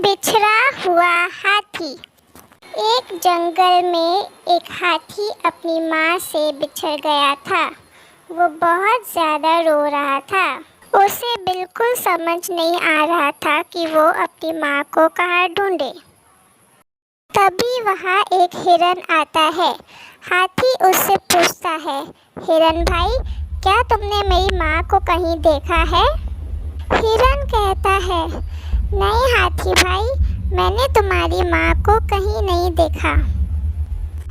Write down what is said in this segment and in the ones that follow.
बिछड़ा हुआ हाथी। एक जंगल में एक हाथी अपनी माँ से बिछड़ गया था। वो बहुत ज़्यादा रो रहा था। उसे बिल्कुल समझ नहीं आ रहा था कि वो अपनी माँ को कहाँ ढूंढे। तभी वहाँ एक हिरन आता है। हाथी उससे पूछता है, हिरन भाई, क्या तुमने मेरी माँ को कहीं देखा है? हिरन कहता है, नहीं हाथी भाई, मैंने तुम्हारी माँ को कहीं नहीं देखा।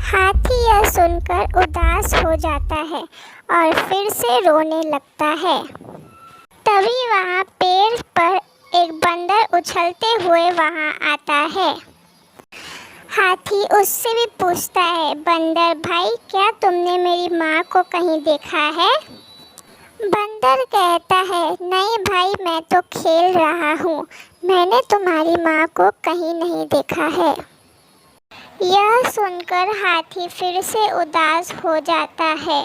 हाथी यह सुनकर उदास हो जाता है और फिर से रोने लगता है। तभी वहाँ पेड़ पर एक बंदर उछलते हुए वहाँ आता है। हाथी उससे भी पूछता है, बंदर भाई, क्या तुमने मेरी माँ को कहीं देखा है? बंदर कहता है, नहीं भाई, मैं तो खेल रहा हूँ, मैंने तुम्हारी माँ को कहीं नहीं देखा है। यह सुनकर हाथी फिर से उदास हो जाता है।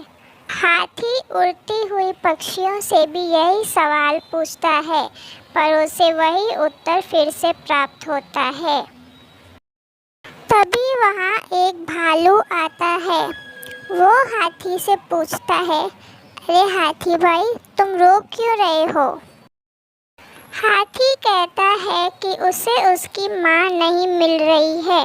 हाथी उड़ती हुई पक्षियों से भी यही सवाल पूछता है, पर उसे वही उत्तर फिर से प्राप्त होता है। तभी वहाँ एक भालू आता है। वो हाथी से पूछता है, अरे हाथी भाई, तुम रो क्यों रहे हो? हाथी कहता है कि उसे उसकी माँ नहीं मिल रही है।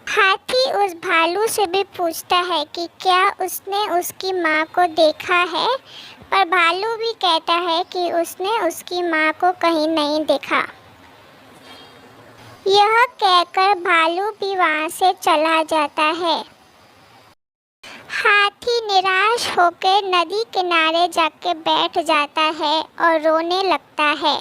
हाथी उस भालू से भी पूछता है कि क्या उसने उसकी माँ को देखा है, पर भालू भी कहता है कि उसने उसकी माँ को कहीं नहीं देखा। यह कहकर भालू भी वहाँ से चला जाता है। हाथी निराश होकर नदी किनारे जाके बैठ जाता है और रोने लगता है।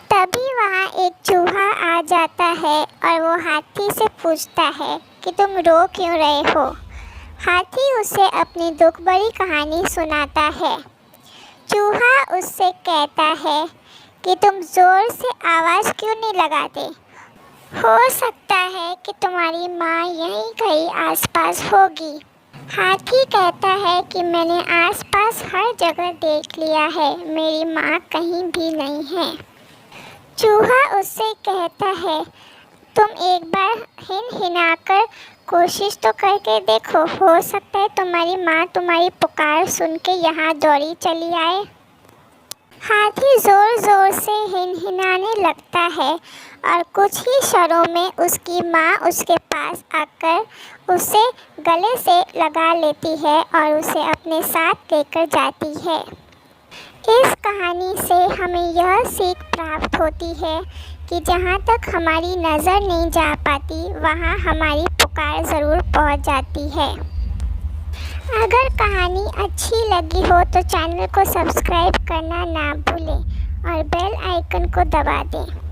तभी वहाँ एक चूहा आ जाता है और वो हाथी से पूछता है कि तुम रो क्यों रहे हो? हाथी उसे अपनी दुख भरी कहानी सुनाता है। चूहा उससे कहता है कि तुम ज़ोर से आवाज़ क्यों नहीं लगाते? हो सकता है कि तुम्हारी माँ यहीं कहीं आसपास होगी। हाथी कहता है कि मैंने आसपास हर जगह देख लिया है, मेरी माँ कहीं भी नहीं है। चूहा उससे कहता है, तुम एक बार हिनहिनाकर कोशिश तो करके देखो, हो सकता है तुम्हारी माँ तुम्हारी पुकार सुन के यहाँ दौड़ी चली आए। हाथी ज़ोर ज़ोर से हिनहिनाने लगता है और कुछ ही क्षणों में उसकी माँ उसके पास आकर उसे गले से लगा लेती है और उसे अपने साथ लेकर जाती है। इस कहानी से हमें यह सीख प्राप्त होती है कि जहाँ तक हमारी नज़र नहीं जा पाती, वहाँ हमारी पुकार ज़रूर पहुँच जाती है। अगर कहानी अच्छी लगी हो तो चैनल को सब्सक्राइब करना ना भूलें और बेल आइकन को दबा दें।